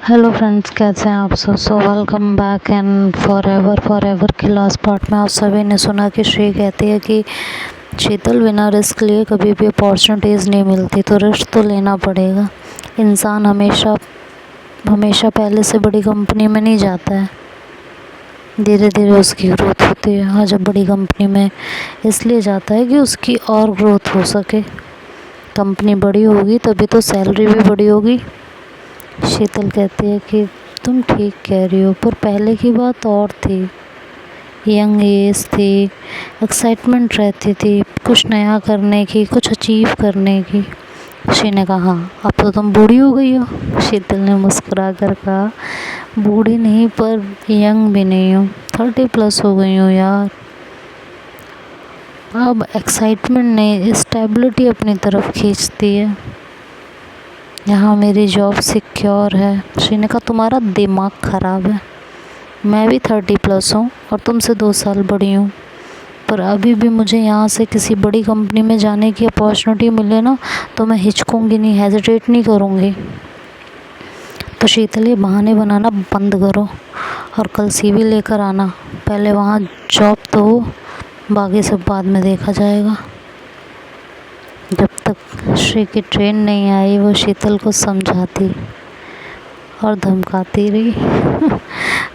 Hello friends, कैसे हैं आप सब। Welcome back and for ever की लास्ट पार्ट में आप सभी ने सुना कि श्री कहती है कि शीतल, बिना रिस्क लिए कभी भी अपॉर्चुनिटीज़ नहीं मिलती, तो रिस्क तो लेना पड़ेगा। इंसान हमेशा हमेशा पहले से बड़ी कंपनी में नहीं जाता है, धीरे धीरे उसकी ग्रोथ होती है। हाँ, जब बड़ी कंपनी में इसलिए जाता है कि उसकी और ग्रोथ हो सके। कंपनी बड़ी होगी तभी तो सैलरी भी बड़ी होगी। शीतल कहती है कि तुम ठीक कह रही हो, पर पहले की बात और थी। यंग एज थी, एक्साइटमेंट रहती थी कुछ नया करने की, कुछ अचीव करने की। शी ने कहा, हाँ अब तो तुम बूढ़ी हो गई हो। शीतल ने मुस्कुरा कर कहा, बूढ़ी नहीं पर यंग भी नहीं हूँ, 30+ हो गई हूँ यार। अब एक्साइटमेंट नहीं, स्टेबिलिटी अपनी तरफ खींचती है। यहाँ मेरी जॉब सिक्योर है। श्री ने कहा, तुम्हारा दिमाग ख़राब है। मैं भी 30+ हूँ और तुमसे 2 साल बड़ी हूँ, पर अभी भी मुझे यहाँ से किसी बड़ी कंपनी में जाने की अपॉर्चुनिटी मिले ना, तो मैं हिचकूँगी नहीं, हेजिटेट नहीं करूँगी। तो शीतल, ये बहाने बनाना बंद करो और कल CV लेकर आना। पहले वहाँ जॉब तो हो, बाकी सब बाद में देखा जाएगा। जब तक श्री की ट्रेन नहीं आई, वो शीतल को समझाती और धमकाती रही।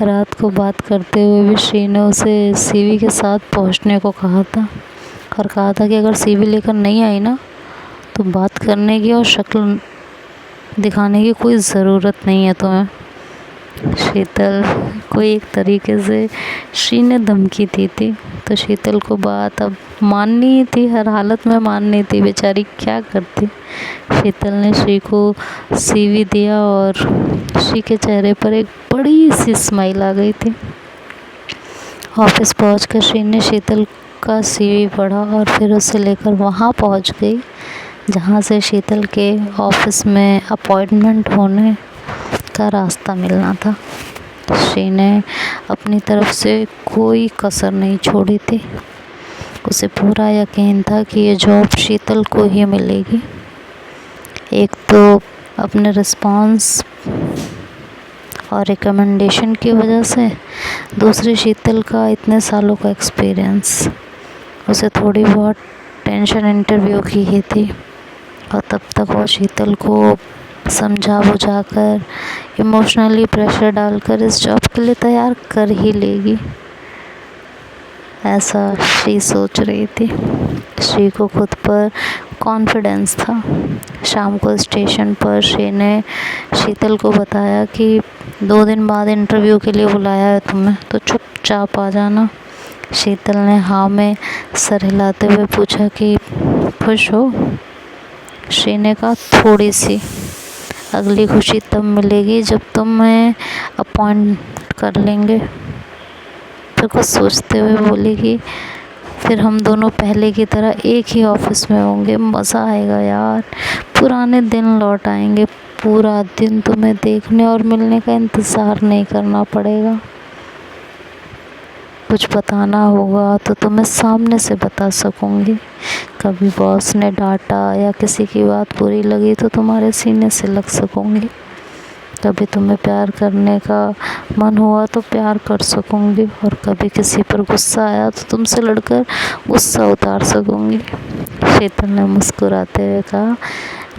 रात को बात करते हुए भी श्री ने उसे CV के साथ पहुंचने को कहा था और कहा था कि अगर CV लेकर नहीं आई ना, तो बात करने की और शक्ल दिखाने की कोई ज़रूरत नहीं है तुम्हें। शीतल को एक तरीके से श्री ने धमकी दी थी, तो शीतल को बात अब माननी ही थी, हर हालत में माननी थी। बेचारी क्या करती। शीतल ने श्री को CV दिया और श्री के चेहरे पर एक बड़ी सी स्माइल आ गई थी। ऑफिस पहुंचकर श्री ने शीतल का CV पढ़ा और फिर उसे लेकर वहां पहुंच गई जहां से शीतल के ऑफिस में अपॉइंटमेंट होने का रास्ता मिलना था। श्री ने अपनी तरफ से कोई कसर नहीं छोड़ी थी। उसे पूरा यकीन था कि ये जॉब शीतल को ही मिलेगी। एक तो अपने रिस्पॉन्स और रिकमेंडेशन की वजह से, दूसरी शीतल का इतने सालों का एक्सपीरियंस। उसे थोड़ी बहुत टेंशन इंटरव्यू की ही थी और तब तक वो शीतल को समझा बुझा कर, इमोशनली प्रेशर डालकर इस जॉब के लिए तैयार कर ही लेगी, ऐसा श्री सोच रही थी। श्री को खुद पर कॉन्फिडेंस था। शाम को स्टेशन पर श्री ने शीतल को बताया कि 2 दिन बाद इंटरव्यू के लिए बुलाया है तुम्हें, तो चुपचाप आ जाना। शीतल ने हाँ में सर हिलाते हुए पूछा कि खुश हो। श्री ने कहा, थोड़ी सी। अगली खुशी तब मिलेगी जब तुम्हें अपॉइंट कर लेंगे। फिर कुछ सोचते हुए बोली कि फिर हम दोनों पहले की तरह एक ही ऑफिस में होंगे, मज़ा आएगा यार, पुराने दिन लौट आएंगे। पूरा दिन तुम्हें देखने और मिलने का इंतज़ार नहीं करना पड़ेगा। कुछ बताना होगा तो तुम्हें सामने से बता सकूँगी। कभी बॉस ने डांटा या किसी की बात बुरी लगी तो तुम्हारे सीने से लग सकूँगी। कभी तुम्हें प्यार करने का मन हुआ तो प्यार कर सकूँगी, और कभी किसी पर गुस्सा आया तो तुमसे लड़कर गुस्सा उतार सकूँगी। शीतल ने मुस्कुराते हुए कहा,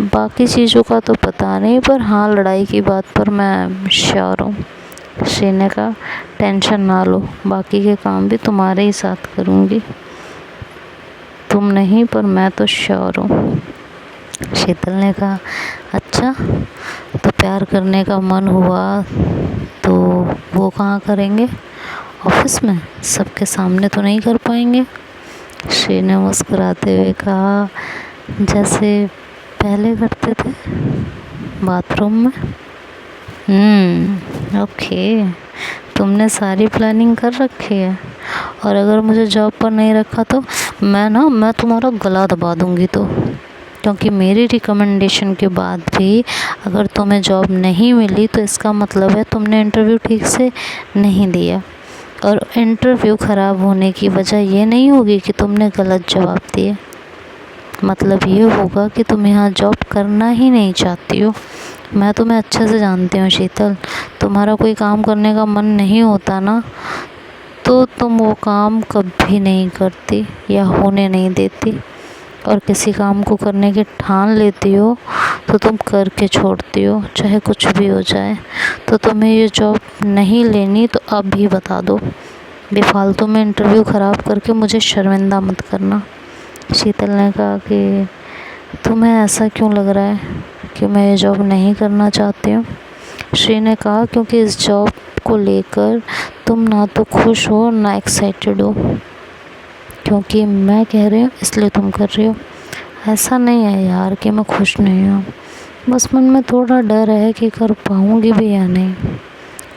बाकी चीज़ों का तो पता नहीं, पर हाँ लड़ाई की बात पर मैं श्योर हूँ। श्री ने कहा, टेंशन ना लो, बाकी के काम भी तुम्हारे ही साथ करूँगी। तुम नहीं पर मैं तो श्योर हूँ। शीतल ने कहा, अच्छा तो प्यार करने का मन हुआ तो वो कहाँ करेंगे, ऑफिस में? सबके सामने तो नहीं कर पाएंगे। श्री ने मुस्कुराते हुए कहा, जैसे पहले करते थे, बाथरूम में। ओके, तुमने सारी प्लानिंग कर रखी है। और अगर मुझे जॉब पर नहीं रखा तो मैं तुम्हारा गला दबा दूंगी। तो क्योंकि मेरी रिकमेंडेशन के बाद भी अगर तुम्हें जॉब नहीं मिली तो इसका मतलब है तुमने इंटरव्यू ठीक से नहीं दिया, और इंटरव्यू ख़राब होने की वजह ये नहीं होगी कि तुमने गलत जवाब दिए। मतलब ये होगा कि तुम यहाँ जॉब करना ही नहीं चाहती हो मैं तुम्हें अच्छे से जानती हूँ शीतल, तुम्हारा कोई काम करने का मन नहीं होता ना, तो तुम वो काम कभी नहीं करती या होने नहीं देती, और किसी काम को करने की ठान लेती हो तो तुम करके छोड़ती हो, चाहे कुछ भी हो जाए। तो तुम्हें ये जॉब नहीं लेनी तो अब भी बता दो, बेफालतू में इंटरव्यू ख़राब करके मुझे शर्मिंदा मत करना। शीतल ने कहा कि तुम्हें ऐसा क्यों लग रहा है कि मैं ये जॉब नहीं करना चाहती हूँ? श्री ने कहा क्योंकि इस जॉब को लेकर तुम ना तो खुश हो ना एक्साइटेड हो, क्योंकि मैं कह रही हूँ इसलिए तुम कर रही हो। ऐसा नहीं है यार कि मैं खुश नहीं हूँ, बस मन में थोड़ा डर है कि कर पाऊँगी भी या नहीं।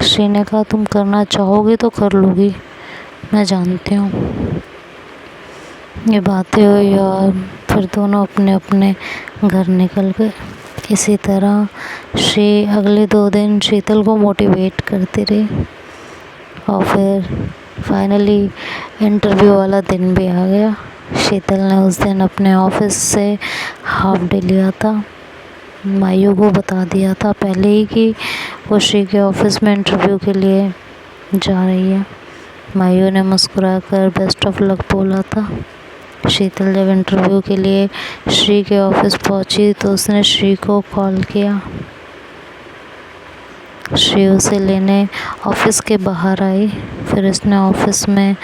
श्री ने कहा तुम करना चाहोगी तो कर लोगी, मैं जानती हूँ। ये बातें हुई और फिर दोनों अपने अपने घर निकल गए। इसी तरह श्री अगले 2 दिन शीतल को मोटिवेट करती रही और फिर फाइनली इंटरव्यू वाला दिन भी आ गया। शीतल ने उस दिन अपने ऑफिस से हाफ डे लिया था। मायू को बता दिया था पहले ही कि वो श्री के ऑफिस में इंटरव्यू के लिए जा रही है। मायू ने मुस्कुराकर बेस्ट ऑफ लक बोला था। शीतल जब इंटरव्यू के लिए श्री के ऑफिस पहुंची तो उसने श्री को कॉल किया। श्री उसे लेने ऑफिस के बाहर आई, फिर उसने ऑफिस में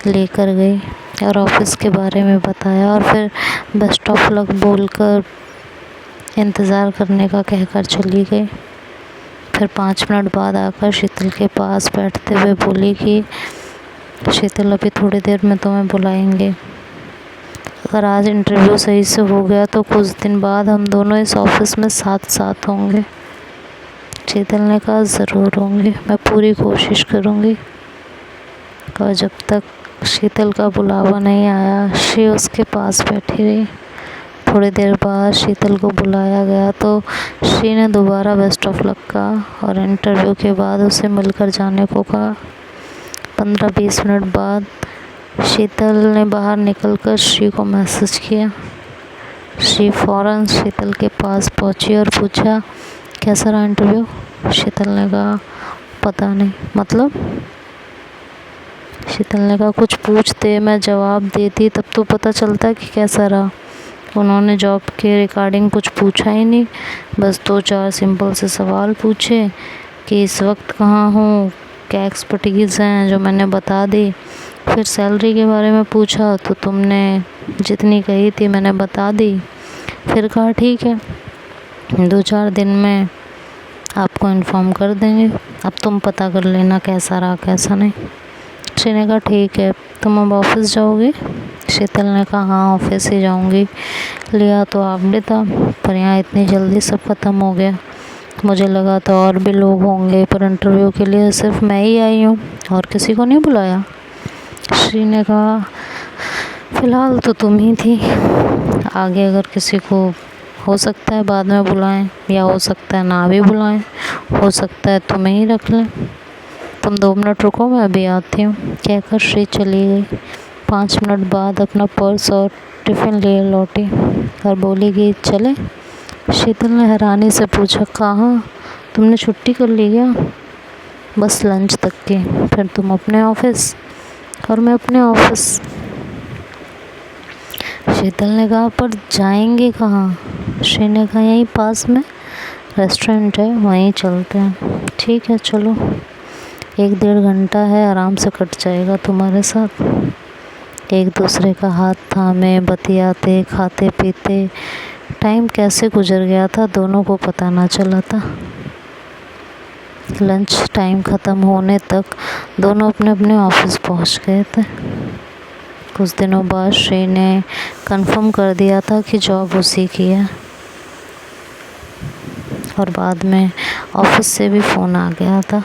लेकर गई और ऑफिस के बारे में बताया और फिर बेस्ट ऑफ लक बोलकर इंतज़ार करने का कहकर चली गई। फिर 5 मिनट बाद आकर शीतल के पास बैठते हुए बोली कि शीतल अभी थोड़ी देर में तुम्हें बुलाएंगे। अगर आज इंटरव्यू सही से हो गया तो कुछ दिन बाद हम दोनों इस ऑफिस में साथ साथ होंगे। शीतल ने कहा ज़रूर होंगे, मैं पूरी कोशिश करूँगी। और जब तक शीतल का बुलावा नहीं आया श्री उसके पास बैठी रही। थोड़ी देर बाद शीतल को बुलाया गया तो श्री ने दोबारा बेस्ट ऑफ लक कहा और इंटरव्यू के बाद उसे मिलकर जाने को कहा। 15-20 मिनट बाद शीतल ने बाहर निकलकर श्री को मैसेज किया। श्री फ़ौरन शीतल के पास पहुंची और पूछा कैसा रहा इंटरव्यू? शीतल ने कहा पता नहीं। मतलब? शीतल ने कहा कुछ पूछते, मैं जवाब देती तब तो पता चलता कि कैसा रहा। उन्होंने जॉब के रिगार्डिंग कुछ पूछा ही नहीं, बस 2-4 सिंपल से सवाल पूछे कि इस वक्त कहाँ हूँ, क्या एक्सपर्टीज़ हैं, जो मैंने बता दी। फिर सैलरी के बारे में पूछा तो तुमने जितनी कही थी मैंने बता दी। फिर कहा ठीक है, 2-4 दिन में आपको इन्फॉर्म कर देंगे, अब तुम पता कर लेना कैसा रहा कैसा नहीं। श्री ने कहा ठीक है, तुम अब ऑफिस जाओगे? शीतल ने कहा हाँ ऑफिस ही जाऊंगी। लिया तो आपने था, पर यहाँ इतनी जल्दी सब ख़त्म हो गया। मुझे लगा था और भी लोग होंगे, पर इंटरव्यू के लिए सिर्फ मैं ही आई हूँ, और किसी को नहीं बुलाया। श्री ने कहा फ़िलहाल तो तुम ही थी, आगे अगर किसी को हो सकता है बाद में बुलाएं, या हो सकता है ना भी बुलाएं, हो सकता है तुम्हें ही रख लें। तुम 2 मिनट रुको, मैं अभी आती हूँ, कहकर श्री चली गई। 5 मिनट बाद अपना पर्स और टिफ़िन लिए लौटी और बोली कि चले। शीतल ने हैरानी से पूछा कहाँ? तुमने छुट्टी कर ली क्या? बस लंच तक की, फिर तुम अपने ऑफिस और मैं अपने ऑफिस। शीतल ने कहा पर जाएंगे कहाँ? श्री ने कहा यहीं पास में रेस्टोरेंट है, वहीं चलते हैं। ठीक है चलो, 1-1.5 घंटा है, आराम से कट जाएगा तुम्हारे साथ। एक दूसरे का हाथ थामे बतियाते खाते पीते टाइम कैसे गुजर गया था दोनों को पता ना चला था। लंच टाइम ख़त्म होने तक दोनों अपने अपने ऑफिस पहुंच गए थे। कुछ दिनों बाद श्री ने कंफर्म कर दिया था कि जॉब उसी की है, और बाद में ऑफिस से भी फ़ोन आ गया था।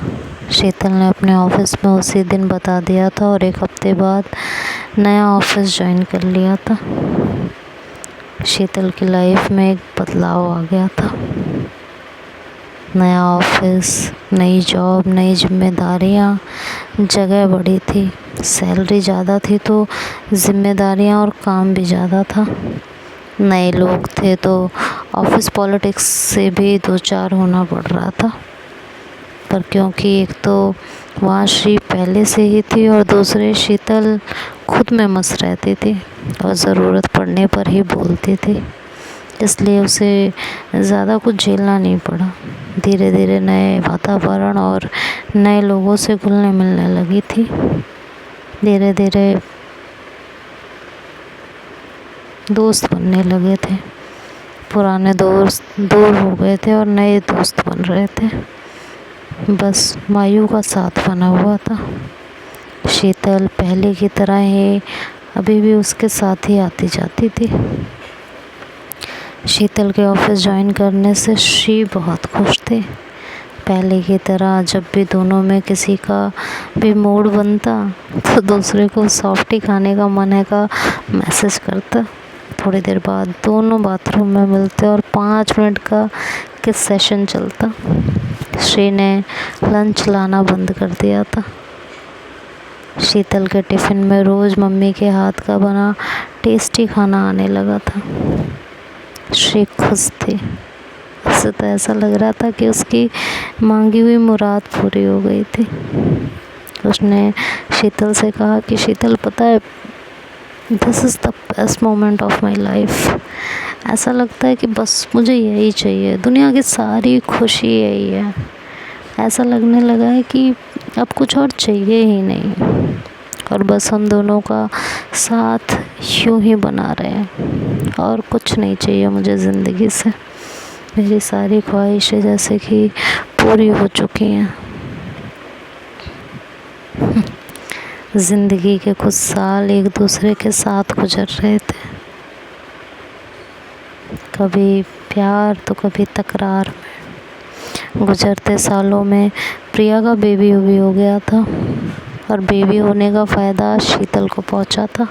शीतल ने अपने ऑफिस में उसी दिन बता दिया था और 1 हफ्ते बाद नया ऑफिस ज्वाइन कर लिया था। शीतल की लाइफ में एक बदलाव आ गया था। नया ऑफिस, नई जॉब, नई जिम्मेदारियाँ, जगह बड़ी थी, सैलरी ज़्यादा थी तो जिम्मेदारियाँ और काम भी ज़्यादा था। नए लोग थे तो ऑफिस पॉलिटिक्स से भी दो चार होना पड़ रहा था, पर क्योंकि एक तो वहाँ श्री पहले से ही थी और दूसरे शीतल खुद में मस्त रहती थी और ज़रूरत पड़ने पर ही बोलती थी, इसलिए उसे ज़्यादा कुछ झेलना नहीं पड़ा। धीरे धीरे नए वातावरण और नए लोगों से घुलने मिलने लगी थी। धीरे धीरे दोस्त बनने लगे थे, पुराने दोस्त दूर हो गए थे और नए दोस्त बन रहे थे। बस मायू का साथ बना हुआ था। शीतल पहले की तरह ही अभी भी उसके साथ ही आती जाती थी। शीतल के ऑफिस ज्वाइन करने से श्री बहुत खुश थे। पहले की तरह जब भी दोनों में किसी का भी मूड बनता तो दूसरे को सॉफ्टी खाने का मन है का मैसेज करता। थोड़ी देर बाद दोनों बाथरूम में मिलते और 5 मिनट का किस सेशन चलता। श्री ने लंच लाना बंद कर दिया था। शीतल के टिफ़िन में रोज़ मम्मी के हाथ का बना टेस्टी खाना आने लगा था। श्री खुश थी। उससे तो ऐसा लग रहा था कि उसकी मांगी हुई मुराद पूरी हो गई थी। उसने शीतल से कहा कि शीतल पता है, this is the best moment of my life. ऐसा लगता है कि बस मुझे यही चाहिए, दुनिया की सारी खुशी यही है। ऐसा लगने लगा है कि अब कुछ और चाहिए ही नहीं और बस हम दोनों का साथ यूँ ही बना रहे हैं और कुछ नहीं चाहिए मुझे ज़िंदगी से। मेरी सारी ख्वाहिशें जैसे कि पूरी हो चुकी हैं। ज़िंदगी के कुछ साल एक दूसरे के साथ गुजर रहे थे, कभी प्यार तो कभी तकरार में। गुजरते सालों में प्रिया का बेबी भी हो गया था और बेबी होने का फ़ायदा शीतल को पहुंचा था।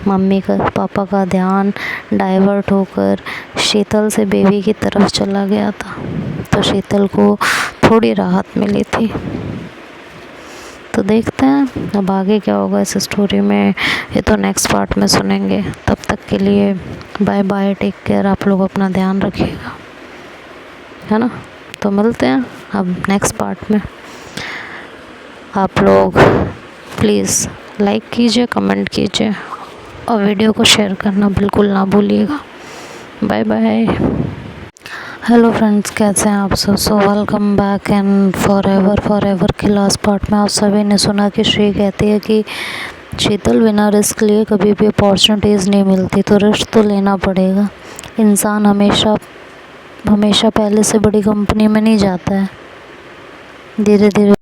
मम्मी का पापा का ध्यान डाइवर्ट होकर शीतल से बेबी की तरफ चला गया था, तो शीतल को थोड़ी राहत मिली थी। तो देखते हैं अब आगे क्या होगा इस स्टोरी में, ये तो नेक्स्ट पार्ट में सुनेंगे। तब तक के लिए बाय बाय, टेक केयर। आप लोग अपना ध्यान रखिएगा, है ना। तो मिलते हैं अब नेक्स्ट पार्ट में। आप लोग प्लीज़ लाइक कीजिए, कमेंट कीजिए और वीडियो को शेयर करना बिल्कुल ना भूलिएगा। Bye bye. हेलो फ्रेंड्स, कैसे हैं आप सब। So welcome back and for ever के लास्ट पार्ट में आप सभी ने सुना कि श्री कहती है कि शीतल बिना रिस्क लिए कभी भी अपॉर्चुनिटीज़ नहीं मिलती, तो रिस्क तो लेना पड़ेगा। इंसान हमेशा पहले से बड़ी कंपनी में नहीं जाता है, धीरे धीरे